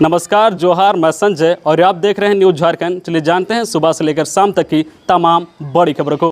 नमस्कार, जोहार, मैं संजय और आप देख रहे हैं न्यूज झारखंड। चलिए जानते हैं सुबह से लेकर शाम तक की तमाम बड़ी खबरों को।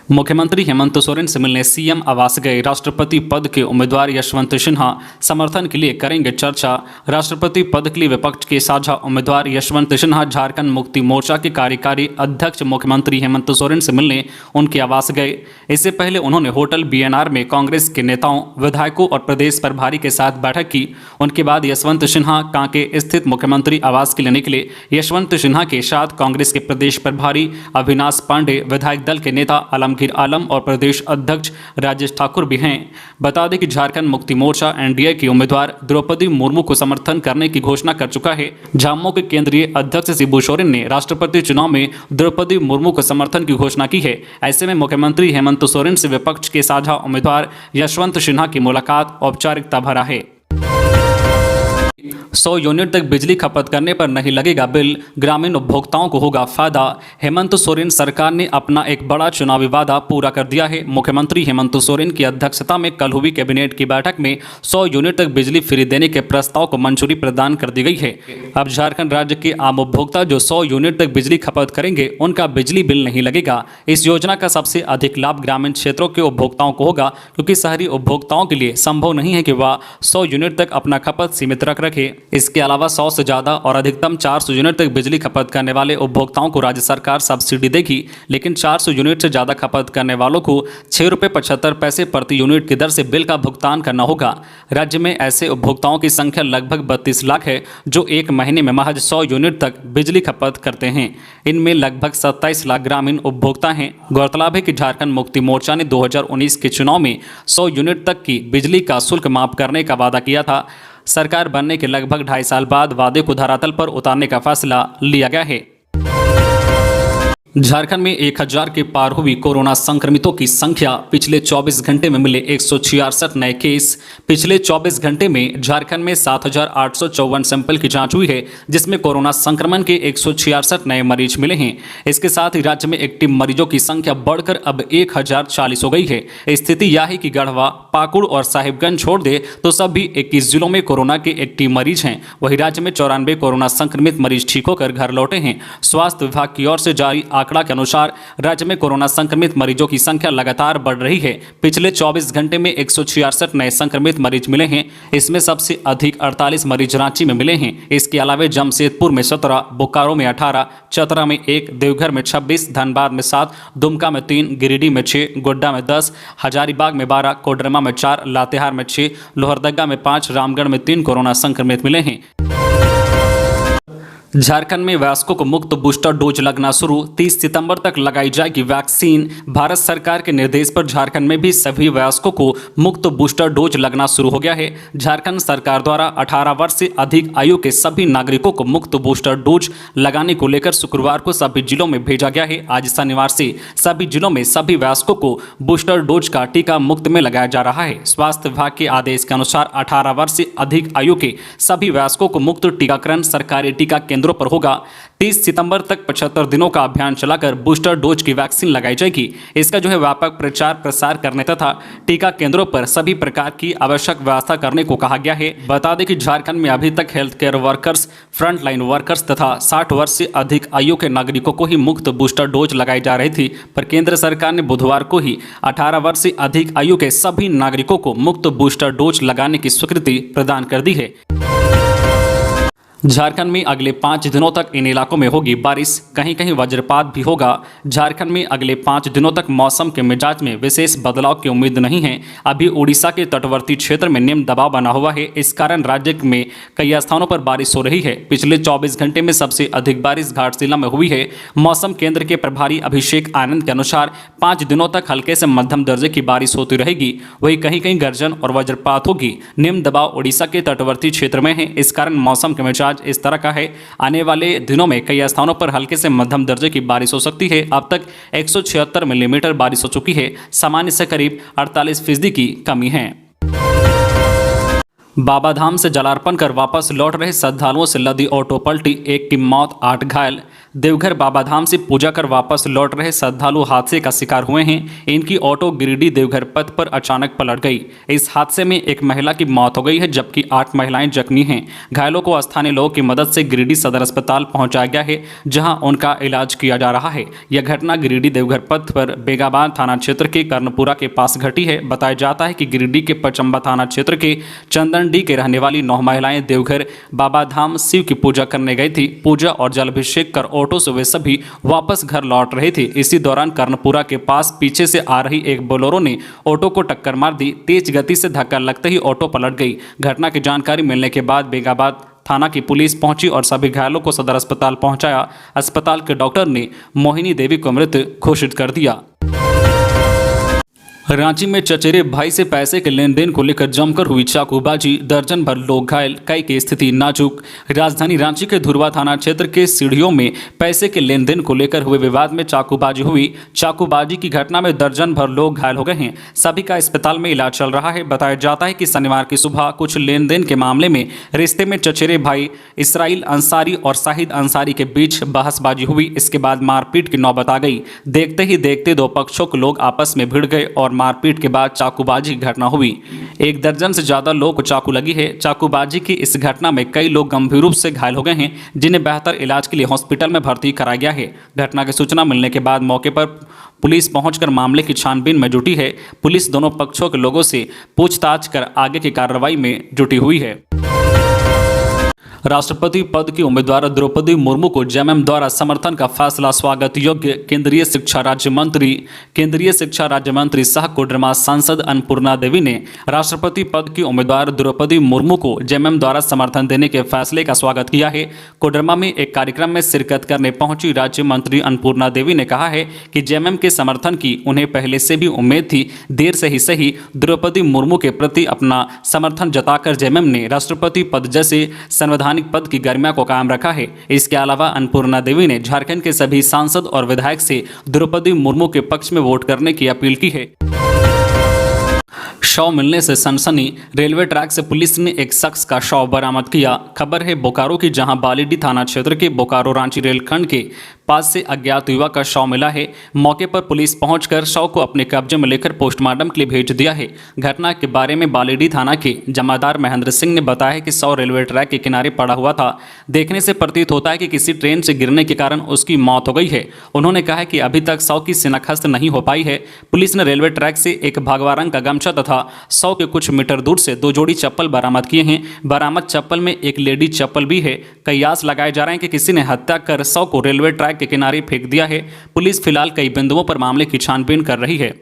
मुख्यमंत्री हेमंत सोरेन से मिलने सीएम आवास गए राष्ट्रपति पद के उम्मीदवार यशवंत सिन्हा समर्थन के लिए करेंगे चर्चा। राष्ट्रपति पद के लिए विपक्ष के साझा उम्मीदवार यशवंत सिन्हा झारखंड मुक्ति मोर्चा के कार्यकारी अध्यक्ष मुख्यमंत्री हेमंत सोरेन से मिलने उनके आवास गए। इससे पहले उन्होंने होटल बीएनआर में कांग्रेस के नेताओं, विधायकों और प्रदेश प्रभारी के साथ बैठक की। उनके बाद यशवंत सिन्हा कांके स्थित मुख्यमंत्री आवास के लिए निकले। यशवंत सिन्हा के साथ कांग्रेस के प्रदेश प्रभारी अविनाश पांडे, विधायक दल के नेता आलमगीर आलम और प्रदेश अध्यक्ष राजेश ठाकुर भी हैं। बता दें कि झारखंड मुक्ति मोर्चा एनडीए की उम्मीदवार द्रौपदी मुर्मू को समर्थन करने की घोषणा कर चुका है। झामुमो के केंद्रीय अध्यक्ष शिबू सोरेन ने राष्ट्रपति चुनाव में द्रौपदी मुर्मू को समर्थन की घोषणा की है। ऐसे में मुख्यमंत्री हेमंत सोरेन से विपक्ष के साझा उम्मीदवार यशवंत सिन्हा की मुलाकात औपचारिकता भरा है। 100 यूनिट तक बिजली खपत करने पर नहीं लगेगा बिल, ग्रामीण उपभोक्ताओं को होगा फायदा। हेमंत सोरेन सरकार ने अपना एक बड़ा चुनावी वादा पूरा कर दिया है। मुख्यमंत्री हेमंत सोरेन की अध्यक्षता में कल हुई कैबिनेट की बैठक में 100 यूनिट तक बिजली फ्री देने के प्रस्ताव को मंजूरी प्रदान कर दी गई है। अब झारखंड राज्य के आम उपभोक्ता जो 100 यूनिट तक बिजली खपत करेंगे उनका बिजली बिल नहीं लगेगा। इस योजना का सबसे अधिक लाभ ग्रामीण क्षेत्रों के उपभोक्ताओं को होगा, क्योंकि शहरी उपभोक्ताओं के लिए संभव नहीं है कि वह 100 यूनिट तक अपना खपत सीमित रखे। इसके अलावा 100 से ज़्यादा और अधिकतम 400 यूनिट तक बिजली खपत करने वाले उपभोक्ताओं को राज्य सरकार सब्सिडी देगी, लेकिन 400 यूनिट से ज़्यादा खपत करने वालों को 6.75 रुपये प्रति यूनिट की दर से बिल का भुगतान करना होगा। राज्य में ऐसे उपभोक्ताओं की संख्या लगभग 32 लाख है जो एक महीने में महज 100 यूनिट तक बिजली खपत करते हैं। इनमें लगभग 27 लाख ग्रामीण उपभोक्ता हैं। गौरतलब है कि झारखंड मुक्ति मोर्चा ने 2019 के चुनाव में 100 यूनिट तक की बिजली का शुल्क माफ करने का वादा किया था। सरकार बनने के लगभग 2.5 साल बाद वादे को धरातल पर उतारने का फैसला लिया गया है। झारखंड में 1000 के पार हुई कोरोना संक्रमितों की संख्या। पिछले 24 घंटे में मिले 166 नए केस। पिछले 24 घंटे में झारखंड में 7854 सैंपल की जांच हुई है, जिसमें कोरोना संक्रमण के 166 नए मरीज मिले हैं। इसके साथ ही राज्य में एक्टिव मरीजों की संख्या बढ़कर अब 1040 हो गई है। स्थिति यह है कि गढ़वा, पाकुड़ और साहिबगंज छोड़ दे तो सभी 21 जिलों में कोरोना के एक्टिव मरीज हैं। वहीं राज्य में 94 कोरोना संक्रमित मरीज ठीक होकर घर लौटे हैं। स्वास्थ्य विभाग की ओर से जारी आंकड़ा के अनुसार राज्य में कोरोना संक्रमित मरीजों की संख्या लगातार बढ़ रही है। पिछले 24 घंटे में 166 नए संक्रमित मरीज मिले हैं। इसमें सबसे अधिक 48 मरीज रांची में मिले हैं। इसके अलावा जमशेदपुर में 17, बोकारो में 18, चतरा में 1, देवघर में 26, धनबाद में 7, दुमका में 3, गिरिडीह में 6, गोड्डा में 10, हजारीबाग में 12, कोडरमा में 4, लातेहार में 6, लोहरदगा में 5, रामगढ़ में 3 कोरोना संक्रमित मिले हैं। झारखंड में वयस्कों को मुफ्त बूस्टर डोज लगना शुरू। 30 सितंबर तक लगाई जाएगी वैक्सीन। भारत सरकार के निर्देश पर झारखंड में भी सभी वयस्कों को मुफ्त बूस्टर डोज लगना शुरू हो गया है। झारखंड सरकार द्वारा 18 वर्ष से अधिक आयु के सभी नागरिकों को मुफ्त बूस्टर डोज लगाने को लेकर शुक्रवार को सभी जिलों में भेजा गया है। आज शनिवार से सभी जिलों में सभी वयस्कों को बूस्टर डोज का टीका मुफ्त में लगाया जा रहा है। स्वास्थ्य विभाग के आदेश के अनुसार 18 वर्ष से अधिक आयु के सभी वयस्कों को मुफ्त टीकाकरण सरकारी टीका केंद्रों पर होगा। 30 सितंबर तक 75 दिनों का अभियान चलाकर बूस्टर डोज की वैक्सीन लगाई जाएगी। इसका व्यापक प्रचार प्रसार करने तथा टीका केंद्रों पर सभी प्रकार की आवश्यक व्यवस्था करने को कहा गया है। बता दें कि झारखंड में अभी तक health care workers, frontline workers तथा 60 वर्ष से अधिक आयु के नागरिकों को ही मुफ्त बूस्टर डोज लगाई जा रही थी, पर केंद्र सरकार ने बुधवार को ही 18 वर्ष से अधिक आयु के सभी नागरिकों को मुफ्त बूस्टर डोज लगाने की स्वीकृति प्रदान कर दी है। झारखंड में अगले 5 दिनों तक इन इलाकों में होगी बारिश, कहीं कहीं वज्रपात भी होगा। झारखंड में अगले 5 दिनों तक मौसम के मिजाज में विशेष बदलाव की उम्मीद नहीं है। अभी उड़ीसा के तटवर्ती क्षेत्र में निम्न दबाव बना हुआ है। इस कारण राज्य में कई स्थानों पर बारिश हो रही है। पिछले 24 घंटे में सबसे अधिक बारिश घाटशिला में हुई है। मौसम केंद्र के प्रभारी अभिषेक आनंद के अनुसार 5 दिनों तक हल्के से मध्यम दर्जे की बारिश होती रहेगी। वहीं कहीं कहीं गर्जन और वज्रपात होगी। निम्न दबाव उड़ीसा के तटवर्ती क्षेत्र में है। इस कारण मौसम के मिजाज इस तरह का है। आने वाले दिनों में कई स्थानों पर हल्के से मध्यम दर्जे की बारिश हो सकती है। अब तक 176 मिलीमीटर बारिश हो चुकी है। सामान्य से करीब 48% की कमी है। बाबाधाम से जलार्पण कर वापस लौट रहे श्रद्धालुओं से लदी ऑटो पलटी, एक की मौत 8 घायल। देवघर बाबाधाम से पूजा कर वापस लौट रहे श्रद्धालु हादसे का शिकार हुए हैं। इनकी ऑटो गिरिडीह देवघर पथ पर अचानक पलट गई। इस हादसे में एक महिला की मौत हो गई है, जबकि 8 महिलाएं जख्मी हैं। घायलों को स्थानीय लोगों की मदद से गिरिडीह सदर अस्पताल पहुंचाया गया है, जहां उनका इलाज किया जा रहा है। यह घटना गिरिडीह देवघर पथ पर बेगाबाद थाना क्षेत्र के कर्णपुरा के पास घटी है। बताया जाता है कि गिरिडीह के पचम्बा थाना क्षेत्र के चंदनडी के रहने वाली 9 महिलाएं देवघर बाबाधाम शिव की पूजा करने गई थी। पूजा और जलाभिषेक कर ऑटो से वे सभी वापस घर लौट रहे थे। इसी दौरान कर्णपुरा के पास पीछे से आ रही एक बोलेरो ने ऑटो को टक्कर मार दी। तेज गति से धक्का लगते ही ऑटो पलट गई। घटना की जानकारी मिलने के बाद बेगाबाद थाना की पुलिस पहुंची और सभी घायलों को सदर अस्पताल पहुंचाया। अस्पताल के डॉक्टर ने मोहिनी देवी को मृत घोषित कर दिया। रांची में चचेरे भाई से पैसे के लेन देन को लेकर जमकर हुई चाकूबाजी, दर्जन भर लोग घायल, कई की स्थिति नाजुक। राजधानी रांची के धुरवा थाना क्षेत्र के सीढ़ियों में पैसे के लेन देन को लेकर हुए विवाद में चाकूबाजी हुई। चाकूबाजी की घटना में दर्जन भर लोग घायल हो गए हैं। सभी का अस्पताल में इलाज चल रहा है। बताया जाता है कि शनिवार की सुबह कुछ लेन देन के मामले में रिश्ते में चचेरे भाई इसराइल अंसारी और शाहिद अंसारी के बीच बहसबाजी हुई। इसके बाद मारपीट की नौबत आ गई। देखते ही देखते दो पक्षों के लोग आपस में भिड़ गए और मारपीट के बाद चाकूबाजी की घटना हुई। 1 दर्जन से ज्यादा लोग को चाकू लगी है। चाकूबाजी की इस घटना में कई लोग गंभीर रूप से घायल हो गए हैं, जिन्हें बेहतर इलाज के लिए हॉस्पिटल में भर्ती कराया गया है। घटना की सूचना मिलने के बाद मौके पर पुलिस पहुंचकर मामले की छानबीन में जुटी है। पुलिस दोनों पक्षों के लोगों से पूछताछ कर आगे की कार्रवाई में जुटी हुई है। राष्ट्रपति पद की उम्मीदवार द्रौपदी मुर्मू को जेएमएम द्वारा समर्थन का फैसला स्वागत योग्य। केंद्रीय शिक्षा राज्य मंत्री सह कोडरमा सांसद अन्नपूर्णा देवी ने राष्ट्रपति पद की उम्मीदवार द्रौपदी मुर्मू को जेएमएम द्वारा समर्थन देने के फैसले का स्वागत किया है। कोडरमा में एक कार्यक्रम में शिरकत करने पहुंची राज्य मंत्री अन्नपूर्णा देवी ने कहा है कि जेएमएम के समर्थन की उन्हें पहले से भी उम्मीद थी। देर से ही सही द्रौपदी मुर्मू के प्रति अपना समर्थन जताकर जेएमएम ने राष्ट्रपति पद जैसे संवैधानिक पद की गरिमा को कायम रखा है। इसके अलावा अन्नपूर्णा देवी ने झारखंड के सभी सांसद और विधायक से द्रौपदी मुर्मू के पक्ष में वोट करने की अपील की है। शव मिलने से सनसनी, रेलवे ट्रैक से पुलिस ने एक शख्स का शव बरामद किया। खबर है बोकारो की, जहां बालीडीह थाना क्षेत्र के बोकारो रांची रेलखंड के पास से अज्ञात युवक का शव मिला है। मौके पर पुलिस पहुंचकर शव को अपने कब्जे में लेकर पोस्टमार्टम के लिए भेज दिया है। घटना के बारे में बालीडीह थाना के जमादार महेंद्र सिंह ने बताया है कि शव रेलवे ट्रैक के किनारे पड़ा हुआ था। देखने से प्रतीत होता है कि किसी ट्रेन से गिरने के कारण उसकी मौत हो गई है। उन्होंने कहा कि अभी तक शव की शिनाख्त नहीं हो पाई है। पुलिस ने रेलवे ट्रैक से एक भगवा रंग का गमछा तथा 100 के कुछ मीटर दूर से 2 जोड़ी चप्पल बरामद किए हैं। बरामद चप्पल में एक लेडी चप्पल भी है। कयास लगाए जा रहे हैं कि किसी ने हत्या कर 100 को रेलवे ट्रैक के किनारे फेंक दिया है। पुलिस फिलहाल कई बिंदुओं पर मामले की छानबीन कर रही है।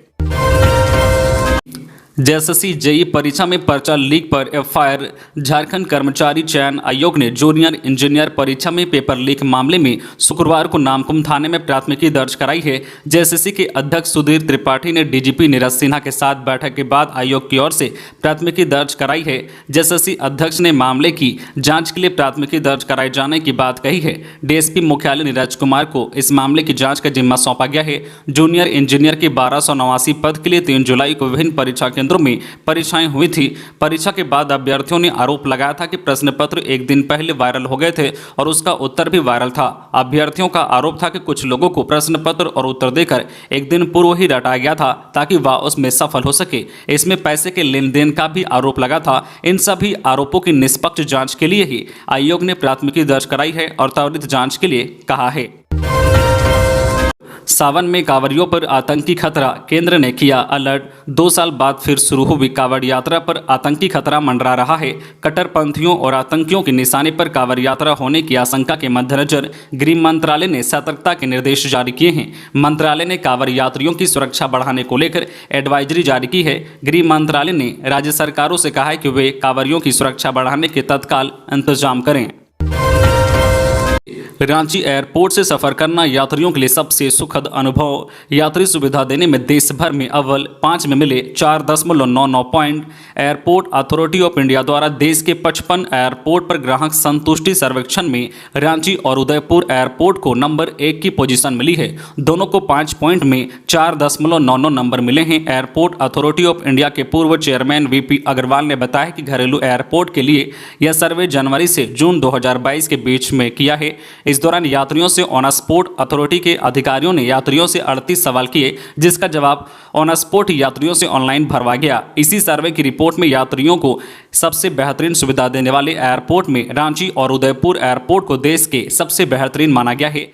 जेएसएससी जेईई परीक्षा में पर्चा लीक पर एफआईआर। झारखंड कर्मचारी चयन आयोग ने जूनियर इंजीनियर परीक्षा में पेपर लीक मामले में शुक्रवार को नामकुम थाने में प्राथमिकी दर्ज कराई है। जेएसएससी के अध्यक्ष सुधीर त्रिपाठी ने डीजीपी नीरज सिन्हा के साथ बैठक के बाद आयोग की ओर से प्राथमिकी दर्ज कराई है। जेएसएससी अध्यक्ष ने मामले की जांच के लिए प्राथमिकी दर्ज कराए जाने की बात कही है। डीएसपी मुख्यालय नीरज कुमार को इस मामले की जाँच का जिम्मा सौंपा गया है। जूनियर इंजीनियर के 1289 पद के लिए 3 जुलाई को विभिन्न परीक्षा केंद्रों में परीक्षाएं हुई थी। परीक्षा के बाद अभ्यर्थियों ने आरोप लगाया था कि प्रश्न पत्र एक दिन पहले वायरल हो गए थे और उसका उत्तर भी वायरल था। अभ्यर्थियों का आरोप था कि कुछ लोगों को प्रश्न पत्र और उत्तर देकर एक दिन पूर्व ही रटाया गया था ताकि वह उसमें सफल हो सके। इसमें पैसे के लेन देन का भी आरोप लगा था। इन सभी आरोपों की निष्पक्ष जांच के लिए ही आयोग ने प्राथमिकी दर्ज कराई है और त्वरित जांच के लिए कहा है। सावन में कांवरियों पर आतंकी खतरा, केंद्र ने किया अलर्ट। 2 साल बाद फिर शुरू हुई कांवड़ यात्रा पर आतंकी खतरा मंडरा रहा है। कट्टरपंथियों और आतंकियों के निशाने पर कांवड़ यात्रा होने की आशंका के मद्देनजर गृह मंत्रालय ने सतर्कता के निर्देश जारी किए हैं। मंत्रालय ने कांवड़ यात्रियों की सुरक्षा बढ़ाने को लेकर एडवाइजरी जारी की है। गृह मंत्रालय ने राज्य सरकारों से कहा है कि वे कांवड़ियों की सुरक्षा बढ़ाने के तत्काल इंतजाम करें। रांची एयरपोर्ट से सफर करना यात्रियों के लिए सबसे सुखद अनुभव। यात्री सुविधा देने में देश भर में अव्वल 5 में मिले 4.99 point. Airport authority of India द्वारा देश के 55 एयरपोर्ट पर ग्राहक संतुष्टि सर्वेक्षण में रांची और उदयपुर एयरपोर्ट को नंबर 1 की पोजीशन मिली है। दोनों को 5 पॉइंट में 4.99 नंबर मिले हैं। एयरपोर्ट अथॉरिटी ऑफ इंडिया के पूर्व चेयरमैन वीपी अग्रवाल ने बताया कि घरेलू एयरपोर्ट के लिए यह सर्वे जनवरी से जून 2022 के बीच में किया है। इस दौरान यात्रियों से ऑन स्पॉट अथॉरिटी के अधिकारियों ने यात्रियों से 38 सवाल किए, जिसका जवाब ऑन स्पॉट यात्रियों से ऑनलाइन भरवा गया। इसी सर्वे की रिपोर्ट में यात्रियों को सबसे बेहतरीन सुविधा देने वाले एयरपोर्ट में रांची और उदयपुर एयरपोर्ट को देश के सबसे बेहतरीन माना गया है।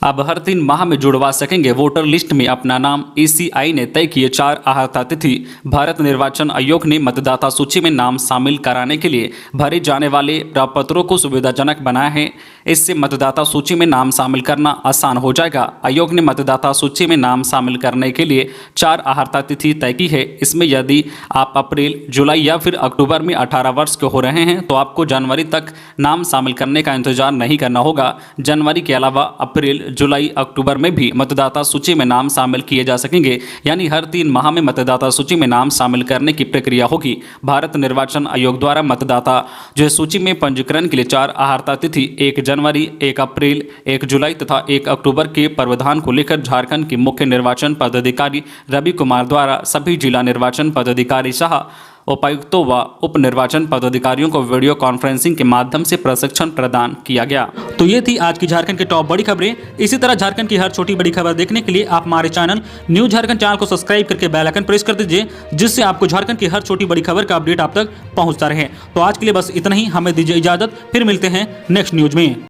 अब हर 3 माह में जुड़वा सकेंगे वोटर लिस्ट में अपना नाम। ईसीआई ने तय किए 4 आहर्ता तिथि। भारत निर्वाचन आयोग ने मतदाता सूची में नाम शामिल कराने के लिए भरे जाने वाले प्रपत्रों को सुविधाजनक बनाया है। इससे मतदाता सूची में नाम शामिल करना आसान हो जाएगा। आयोग ने मतदाता सूची में नाम शामिल करने के लिए 4 आहर्ता तिथि तय की है। इसमें यदि आप अप्रैल, जुलाई या फिर अक्टूबर में 18 वर्ष के हो रहे हैं तो आपको जनवरी तक नाम शामिल करने का इंतजार नहीं करना होगा। जनवरी के अलावा अप्रैल, जुलाई, अक्टूबर में भी मतदाता सूची में नाम शामिल किए जा सकेंगे। यानी हर 3 माह में मतदाता सूची में नाम शामिल करने की प्रक्रिया होगी। भारत निर्वाचन आयोग द्वारा मतदाता जो सूची में पंजीकरण के लिए 4 आहर्ता तिथि 1 जनवरी, 1 अप्रैल, 1 जुलाई तथा 1 अक्टूबर के प्रावधान को लेकर झारखंड के मुख्य निर्वाचन पदाधिकारी रवि कुमार द्वारा सभी जिला निर्वाचन पदाधिकारी सह उपायुक्तों व उप निर्वाचन पदाधिकारियों को वीडियो कॉन्फ्रेंसिंग के माध्यम से प्रशिक्षण प्रदान किया गया। तो ये थी आज की झारखंड की टॉप बड़ी खबरें। इसी तरह झारखंड की हर छोटी बड़ी खबर देखने के लिए आप हमारे चैनल न्यूज झारखंड चैनल को सब्सक्राइब करके बेल आइकन प्रेस कर दीजिए, जिससे आपको झारखंड की हर छोटी बड़ी खबर का अपडेट आप तक पहुंचता रहे। तो आज के लिए बस इतना ही। हमें दीजिए इजाजत, फिर मिलते हैं नेक्स्ट न्यूज में।